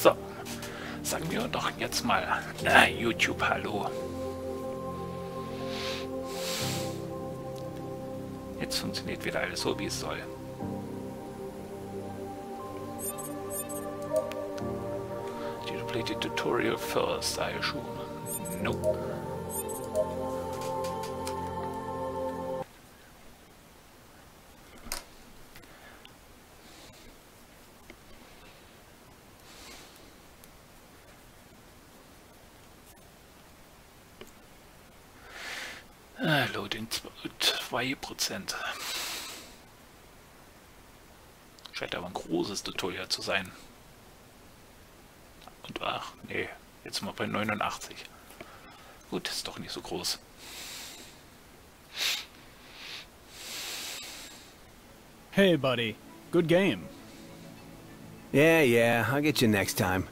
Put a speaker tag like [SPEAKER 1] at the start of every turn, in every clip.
[SPEAKER 1] So, sagen wir doch jetzt mal YouTube Hallo. Jetzt funktioniert wieder alles so, wie es soll. Did you play the tutorial first, I assume? Nope. Loading 2%. Scheint aber ein großes Tutorial zu sein. Und ach, nee, jetzt mal bei 89. Gut, ist doch nicht so groß.
[SPEAKER 2] Hey, buddy. Good game.
[SPEAKER 3] Yeah, I'll get you next time.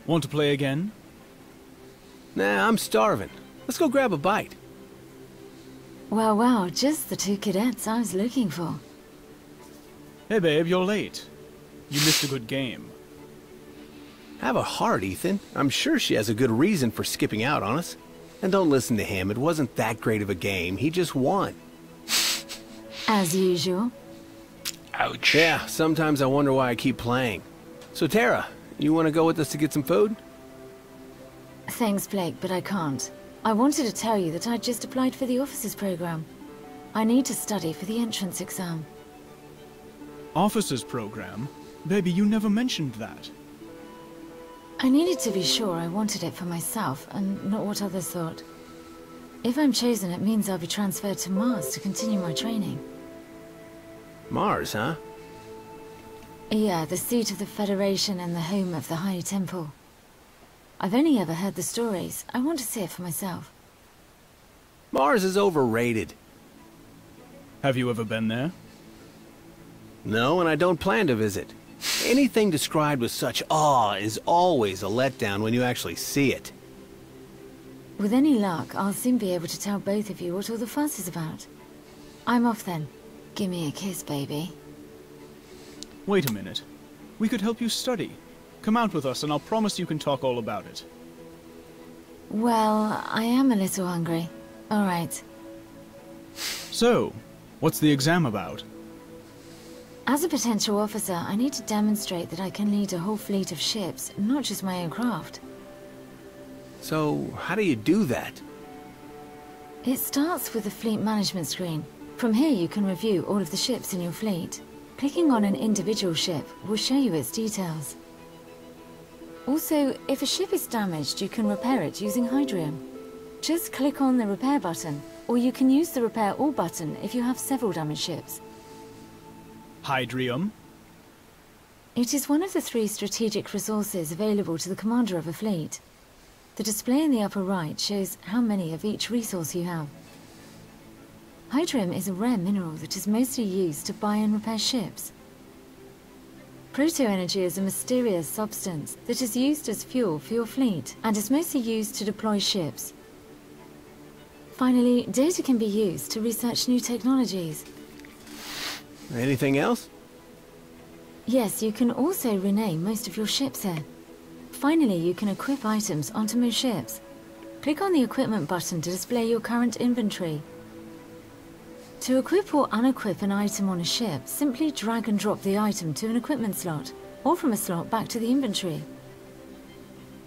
[SPEAKER 2] Want to play again?
[SPEAKER 3] Nah, I'm starving. Let's go grab a bite.
[SPEAKER 4] Well, just the two cadets I was looking for.
[SPEAKER 2] Hey, babe, you're late. You missed a good game.
[SPEAKER 3] Have a heart, Ethan. I'm sure she has a good reason for skipping out on us. And don't listen to him. It wasn't that great of a game. He just won.
[SPEAKER 4] As usual.
[SPEAKER 1] Ouch.
[SPEAKER 3] Yeah, sometimes I wonder why I keep playing. So, Tara, you want to go with us to get some food?
[SPEAKER 4] Thanks, Blake, but I can't. I wanted to tell you that I just applied for the officers program. I need to study for the entrance exam.
[SPEAKER 2] Officers program? Baby, you never mentioned that.
[SPEAKER 4] I needed to be sure I wanted it for myself and not what others thought. If I'm chosen, it means I'll be transferred to Mars to continue my training.
[SPEAKER 3] Mars, huh?
[SPEAKER 4] Yeah, the seat of the Federation and the home of the High Temple. I've only ever heard the stories. I want to see it for myself.
[SPEAKER 3] Mars is overrated.
[SPEAKER 2] Have you ever been there?
[SPEAKER 3] No, and I don't plan to visit. Anything described with such awe is always a letdown when you actually see it.
[SPEAKER 4] With any luck, I'll soon be able to tell both of you what all the fuss is about. I'm off then. Give me a kiss, baby.
[SPEAKER 2] Wait a minute. We could help you study. Come out with us and I'll promise you can talk all about it.
[SPEAKER 4] Well, I am a little hungry. All right.
[SPEAKER 2] So, what's the exam about?
[SPEAKER 4] As a potential officer, I need to demonstrate that I can lead a whole fleet of ships, not just my own craft.
[SPEAKER 3] So, how do you do that?
[SPEAKER 4] It starts with the fleet management screen. From here you can review all of the ships in your fleet. Clicking on an individual ship will show you its details. Also, if a ship is damaged, you can repair it using Hydrium. Just click on the repair button, or you can use the repair all button if you have several damaged ships.
[SPEAKER 2] Hydrium?
[SPEAKER 4] It is one of the 3 strategic resources available to the commander of a fleet. The display in the upper right shows how many of each resource you have. Hydrium is a rare mineral that is mostly used to buy and repair ships. Proto-energy is a mysterious substance that is used as fuel for your fleet and is mostly used to deploy ships. Finally, data can be used to research new technologies.
[SPEAKER 3] Anything else?
[SPEAKER 4] Yes, you can also rename most of your ships here. Finally, you can equip items onto most ships. Click on the equipment button to display your current inventory. To equip or unequip an item on a ship, simply drag and drop the item to an equipment slot, or from a slot back to the inventory.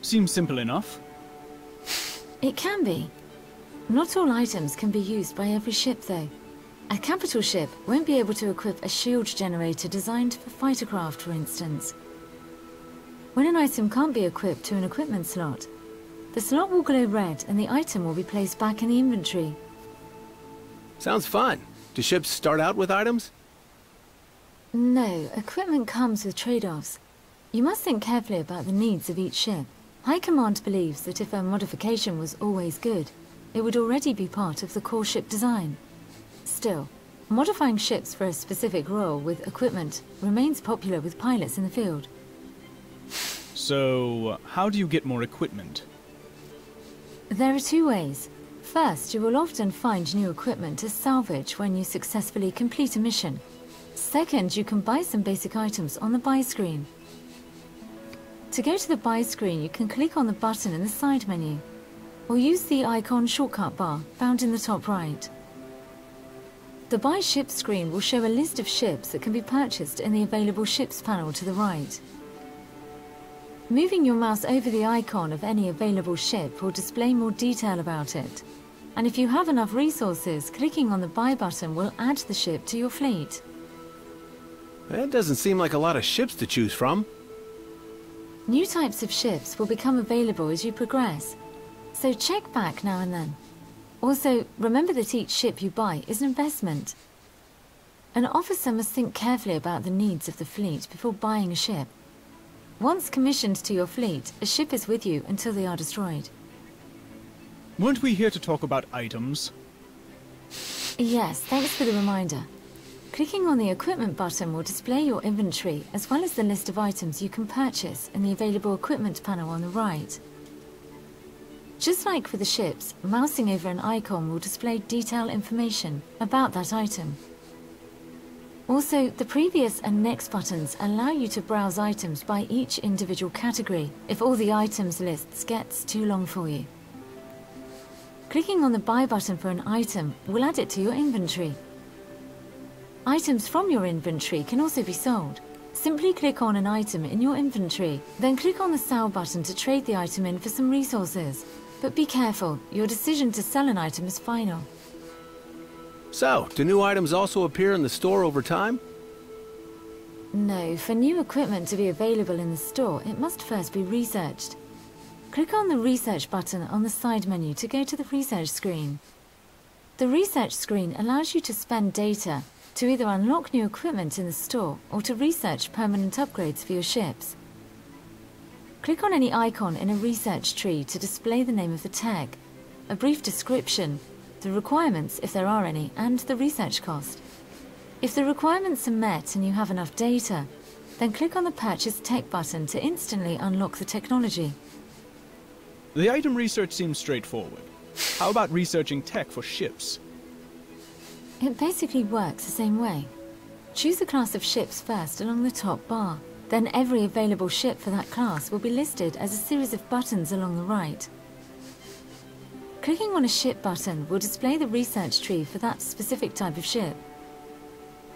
[SPEAKER 2] Seems simple enough.
[SPEAKER 4] It can be. Not all items can be used by every ship, though. A capital ship won't be able to equip a shield generator designed for fighter craft, for instance. When an item can't be equipped to an equipment slot, the slot will glow red and the item will be placed back in the inventory.
[SPEAKER 3] Sounds fun. Do ships start out with items?
[SPEAKER 4] No, equipment comes with trade-offs. You must think carefully about the needs of each ship. High Command believes that if a modification was always good, it would already be part of the core ship design. Still, modifying ships for a specific role with equipment remains popular with pilots in the field.
[SPEAKER 2] So, how do you get more equipment?
[SPEAKER 4] There are 2 ways. First, you will often find new equipment to salvage when you successfully complete a mission. Second, you can buy some basic items on the buy screen. To go to the buy screen, you can click on the button in the side menu, or use the icon shortcut bar found in the top right. The buy ship screen will show a list of ships that can be purchased in the available ships panel to the right. Moving your mouse over the icon of any available ship will display more detail about it. And if you have enough resources, clicking on the buy button will add the ship to your fleet.
[SPEAKER 3] That doesn't seem like a lot of ships to choose from.
[SPEAKER 4] New types of ships will become available as you progress, so check back now and then. Also, remember that each ship you buy is an investment. An officer must think carefully about the needs of the fleet before buying a ship. Once commissioned to your fleet, a ship is with you until they are destroyed.
[SPEAKER 2] Weren't we here to talk about items?
[SPEAKER 4] Yes, thanks for the reminder. Clicking on the equipment button will display your inventory as well as the list of items you can purchase in the available equipment panel on the right. Just like with the ships, mousing over an icon will display detailed information about that item. Also, the previous and next buttons allow you to browse items by each individual category if all the items lists gets too long for you. Clicking on the buy button for an item will add it to your inventory. Items from your inventory can also be sold. Simply click on an item in your inventory, then click on the sell button to trade the item in for some resources. But be careful, your decision to sell an item is final.
[SPEAKER 3] So, do new items also appear in the store over time?
[SPEAKER 4] No, for new equipment to be available in the store, it must first be researched. Click on the Research button on the side menu to go to the Research screen. The Research screen allows you to spend data to either unlock new equipment in the store or to research permanent upgrades for your ships. Click on any icon in a research tree to display the name of the tech, a brief description, the requirements if there are any, and the research cost. If the requirements are met and you have enough data, then click on the Purchase Tech button to instantly unlock the technology.
[SPEAKER 2] The item research seems straightforward. How about researching tech for ships?
[SPEAKER 4] It basically works the same way. Choose a class of ships first along the top bar. Then every available ship for that class will be listed as a series of buttons along the right. Clicking on a ship button will display the research tree for that specific type of ship.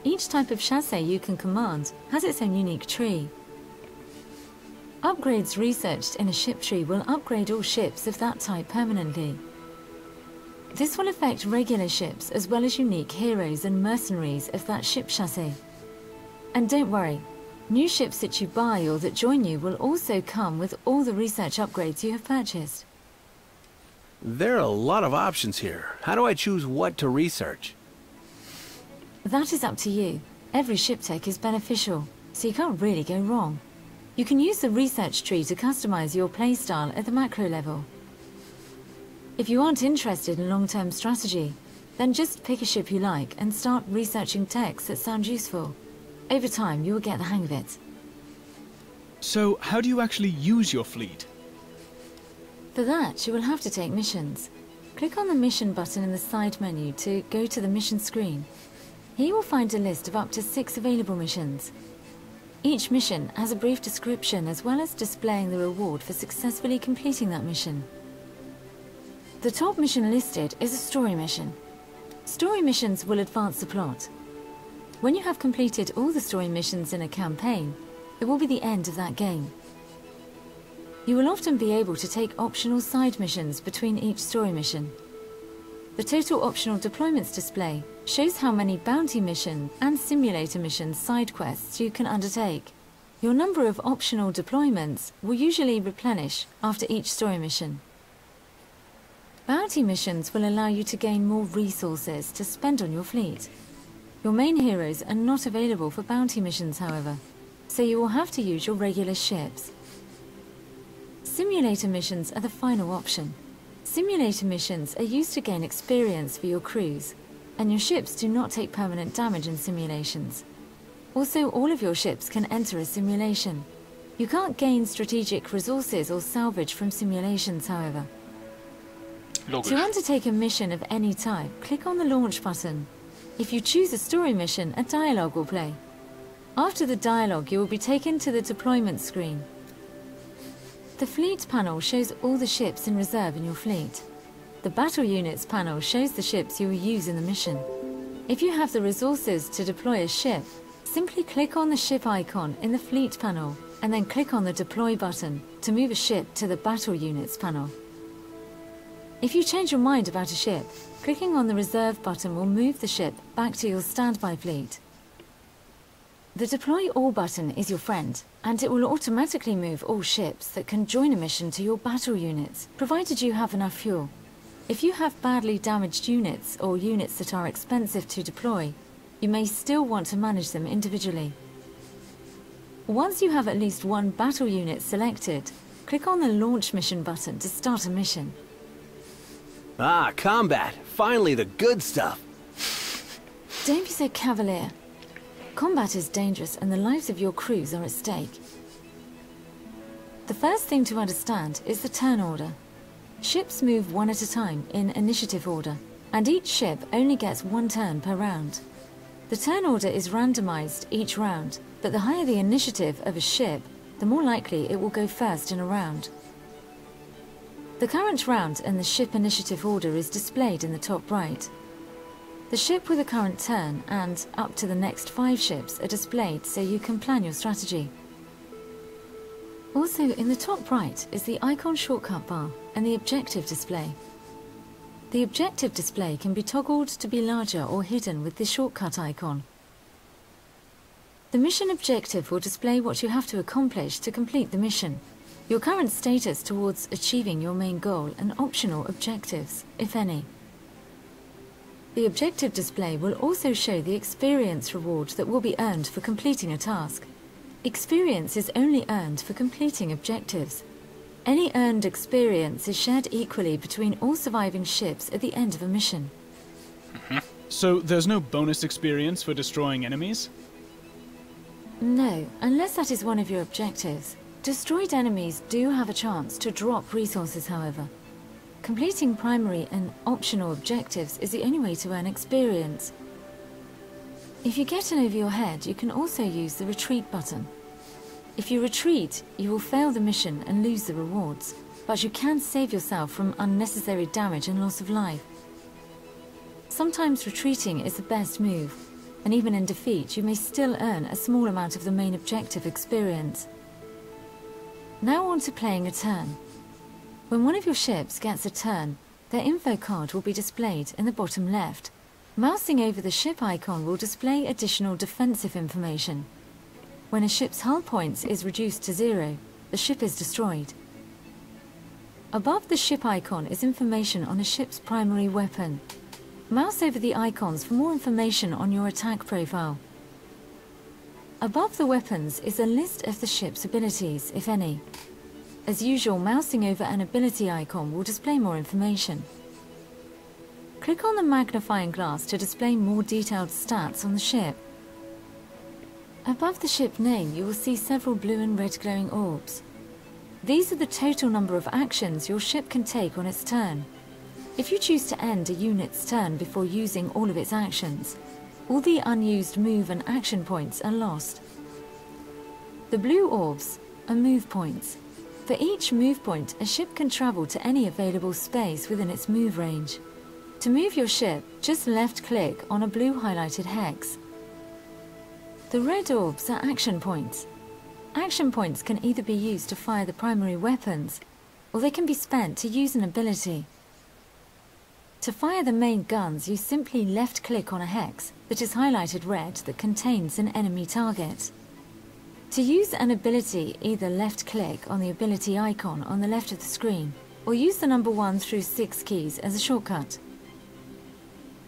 [SPEAKER 4] Each type of chassis you can command has its own unique tree. Upgrades researched in a ship tree will upgrade all ships of that type permanently. This will affect regular ships as well as unique heroes and mercenaries of that ship chassis. And don't worry, new ships that you buy or that join you will also come with all the research upgrades you have purchased.
[SPEAKER 3] There are a lot of options here. How do I choose what to research?
[SPEAKER 4] That is up to you. Every ship tech is beneficial, so you can't really go wrong. You can use the research tree to customize your playstyle at the macro level. If you aren't interested in long-term strategy, then just pick a ship you like and start researching techs that sound useful. Over time, you will get the hang of it.
[SPEAKER 2] So, how do you actually use your fleet?
[SPEAKER 4] For that, you will have to take missions. Click on the mission button in the side menu to go to the mission screen. Here you will find a list of up to 6 available missions. Each mission has a brief description as well as displaying the reward for successfully completing that mission. The top mission listed is a story mission. Story missions will advance the plot. When you have completed all the story missions in a campaign, it will be the end of that game. You will often be able to take optional side missions between each story mission. The total optional deployments display shows how many bounty mission and simulator mission side quests you can undertake. Your number of optional deployments will usually replenish after each story mission. Bounty missions will allow you to gain more resources to spend on your fleet. Your main heroes are not available for bounty missions, however, so you will have to use your regular ships. Simulator missions are the final option. Simulator missions are used to gain experience for your crews, and your ships do not take permanent damage in simulations. Also, all of your ships can enter a simulation. You can't gain strategic resources or salvage from simulations, however.
[SPEAKER 1] Logisch.
[SPEAKER 4] To undertake a mission of any type, click on the launch button. If you choose a story mission, a dialogue will play. After the dialogue, you will be taken to the deployment screen. The Fleet panel shows all the ships in reserve in your fleet. The Battle Units panel shows the ships you will use in the mission. If you have the resources to deploy a ship, simply click on the ship icon in the Fleet panel and then click on the Deploy button to move a ship to the Battle Units panel. If you change your mind about a ship, clicking on the Reserve button will move the ship back to your standby fleet. The Deploy All button is your friend, and it will automatically move all ships that can join a mission to your battle units, provided you have enough fuel. If you have badly damaged units or units that are expensive to deploy, you may still want to manage them individually. Once you have at least one battle unit selected, click on the Launch Mission button to start a mission.
[SPEAKER 3] Ah, combat! Finally the good stuff!
[SPEAKER 4] Don't be so cavalier. Combat is dangerous and the lives of your crews are at stake. The first thing to understand is the turn order. Ships move one at a time in initiative order, and each ship only gets one turn per round. The turn order is randomized each round, but the higher the initiative of a ship, the more likely it will go first in a round. The current round and the ship initiative order is displayed in the top right. The ship with the current turn and up to the next 5 ships are displayed so you can plan your strategy. Also in the top right is the icon shortcut bar and the objective display. The objective display can be toggled to be larger or hidden with the shortcut icon. The mission objective will display what you have to accomplish to complete the mission, your current status towards achieving your main goal, and optional objectives, if any. The objective display will also show the experience reward that will be earned for completing a task. Experience is only earned for completing objectives. Any earned experience is shared equally between all surviving ships at the end of a mission.
[SPEAKER 2] So there's no bonus experience for destroying enemies?
[SPEAKER 4] No, unless that is one of your objectives. Destroyed enemies do have a chance to drop resources, however. Completing primary and optional objectives is the only way to earn experience. If you get in over your head, you can also use the retreat button. If you retreat, you will fail the mission and lose the rewards, but you can save yourself from unnecessary damage and loss of life. Sometimes retreating is the best move, and even in defeat you may still earn a small amount of the main objective experience. Now on to playing a turn. When one of your ships gets a turn, their info card will be displayed in the bottom left. Mousing over the ship icon will display additional defensive information. When a ship's hull points is reduced to 0, the ship is destroyed. Above the ship icon is information on a ship's primary weapon. Mouse over the icons for more information on your attack profile. Above the weapons is a list of the ship's abilities, if any. As usual, mousing over an ability icon will display more information. Click on the magnifying glass to display more detailed stats on the ship. Above the ship name, you will see several blue and red glowing orbs. These are the total number of actions your ship can take on its turn. If you choose to end a unit's turn before using all of its actions, all the unused move and action points are lost. The blue orbs are move points. For each move point, a ship can travel to any available space within its move range. To move your ship, just left-click on a blue highlighted hex. The red orbs are action points. Action points can either be used to fire the primary weapons, or they can be spent to use an ability. To fire the main guns, you simply left-click on a hex that is highlighted red that contains an enemy target. To use an ability, either left-click on the ability icon on the left of the screen, or use the number 1 through 6 keys as a shortcut.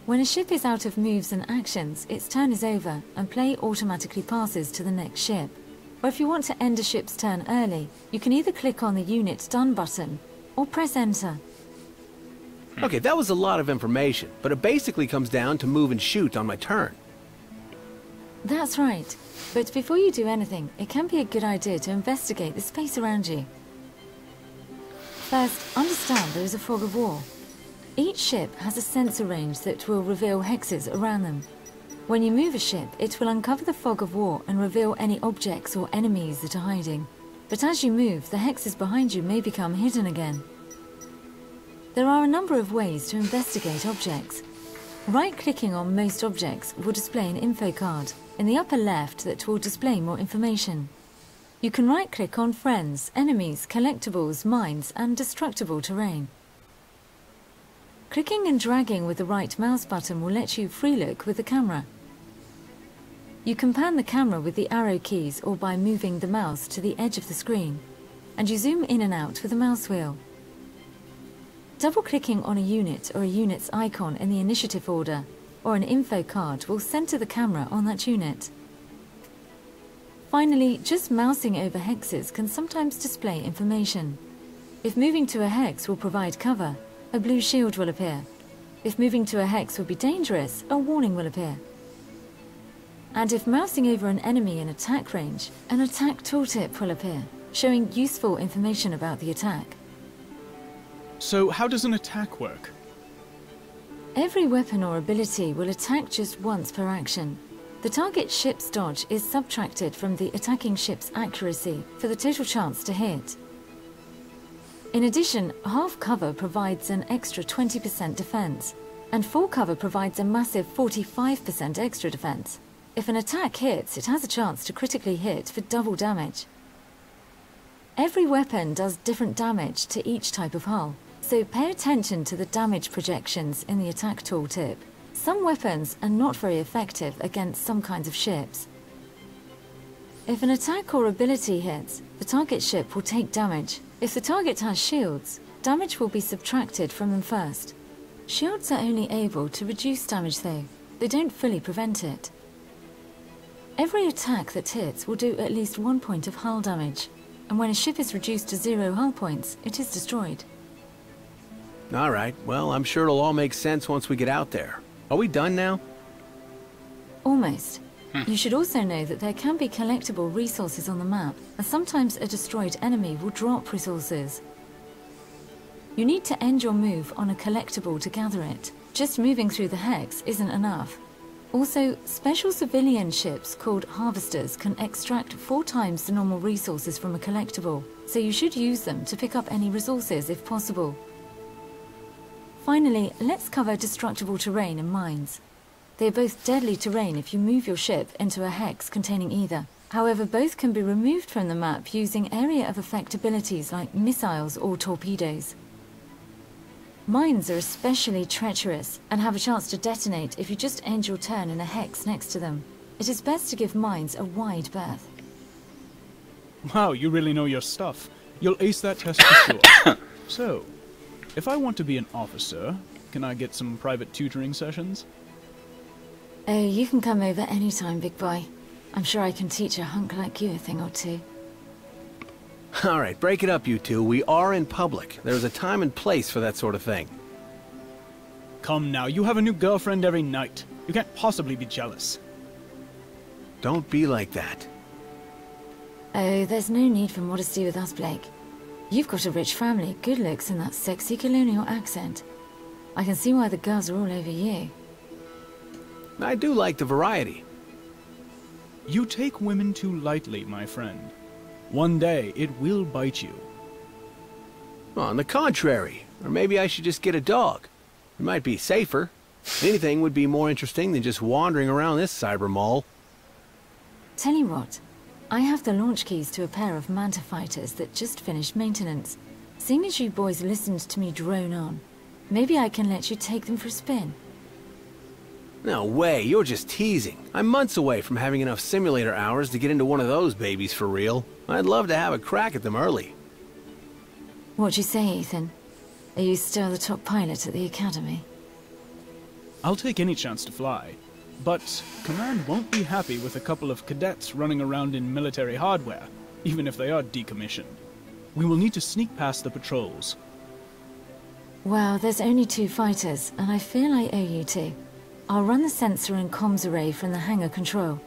[SPEAKER 4] When a ship is out of moves and actions, its turn is over and play automatically passes to the next ship. Or if you want to end a ship's turn early, you can either click on the Unit Done button or press Enter.
[SPEAKER 3] Okay, that was a lot of information, but it basically comes down to move and shoot on my turn.
[SPEAKER 4] That's right, but before you do anything, it can be a good idea to investigate the space around you. First, understand there is a fog of war. Each ship has a sensor range that will reveal hexes around them. When you move a ship, it will uncover the fog of war and reveal any objects or enemies that are hiding. but as you move, the hexes behind you may become hidden again. There are a number of ways to investigate objects. Right-clicking on most objects will display an info card in the upper left that will display more information. You can right-click on friends, enemies, collectibles, mines, and destructible terrain. Clicking and dragging with the right mouse button will let you free look with the camera. You can pan the camera with the arrow keys or by moving the mouse to the edge of the screen, and you zoom in and out with the mouse wheel. Double-clicking on a unit or a unit's icon in the initiative order or an info card will center the camera on that unit. Finally, just mousing over hexes can sometimes display information. If moving to a hex will provide cover, a blue shield will appear. If moving to a hex would be dangerous, a warning will appear. And if mousing over an enemy in attack range, an attack tooltip will appear, showing useful information about the attack.
[SPEAKER 2] So how does an attack work?
[SPEAKER 4] Every weapon or ability will attack just once per action. The target ship's dodge is subtracted from the attacking ship's accuracy for the total chance to hit. In addition, half cover provides an extra 20% defense, and full cover provides a massive 45% extra defense. If an attack hits, it has a chance to critically hit for double damage. Every weapon does different damage to each type of hull, so pay attention to the damage projections in the attack tooltip. Some weapons are not very effective against some kinds of ships. If an attack or ability hits, the target ship will take damage. If the target has shields, damage will be subtracted from them first. Shields are only able to reduce damage though, they don't fully prevent it. Every attack that hits will do at least 1 point of hull damage, and when a ship is reduced to 0 hull points, it is destroyed.
[SPEAKER 3] Alright, well, I'm sure it'll all make sense once we get out there. Are we done now?
[SPEAKER 4] Almost. You should also know that there can be collectible resources on the map, and sometimes a destroyed enemy will drop resources. You need to end your move on a collectible to gather it. Just moving through the hex isn't enough. Also, special civilian ships called harvesters can extract 4 times the normal resources from a collectible, so you should use them to pick up any resources if possible. Finally, let's cover destructible terrain and mines. They are both deadly terrain if you move your ship into a hex containing either. However, both can be removed from the map using area of effect abilities like missiles or torpedoes. Mines are especially treacherous and have a chance to detonate if you just end your turn in a hex next to them. It is best to give mines a wide berth.
[SPEAKER 2] Wow, you really know your stuff. You'll ace that test for sure. So, if I want to be an officer, can I get some private tutoring sessions?
[SPEAKER 4] Oh, you can come over anytime, big boy. I'm sure I can teach a hunk like you a thing or two.
[SPEAKER 3] Alright, break it up, you two. We are in public. There's a time and place for that sort of thing.
[SPEAKER 2] Come now, you have a new girlfriend every night. You can't possibly be jealous.
[SPEAKER 3] Don't be like that.
[SPEAKER 4] Oh, there's no need for modesty with us, Blake. You've got a rich family, good looks, and that sexy colonial accent. I can see why the girls are all over you.
[SPEAKER 3] I do like the variety.
[SPEAKER 2] You take women too lightly, my friend. One day, it will bite you.
[SPEAKER 3] On the contrary. Or maybe I should just get a dog. It might be safer. Anything would be more interesting than just wandering around this cyber mall.
[SPEAKER 4] Tell you what, I have the launch keys to a pair of Manta fighters that just finished maintenance. Seeing as you boys listened to me drone on, maybe I can let you take them for a spin.
[SPEAKER 3] No way, you're just teasing. I'm months away from having enough simulator hours to get into one of those babies for real. I'd love to have a crack at them early.
[SPEAKER 4] What'd you say, Ethan? Are you still the top pilot at the academy?
[SPEAKER 2] I'll take any chance to fly. But Command won't be happy with a couple of cadets running around in military hardware, even if they are decommissioned. We will need to sneak past the patrols.
[SPEAKER 4] Well, there's only 2 fighters, and I feel I owe you 2. I'll run the sensor and comms array from the hangar control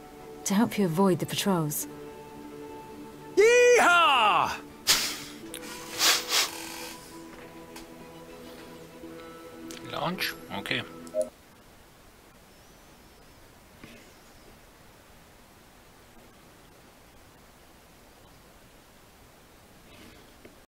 [SPEAKER 4] to help you avoid the patrols.
[SPEAKER 3] Yeehaw!
[SPEAKER 1] Launch? Okay.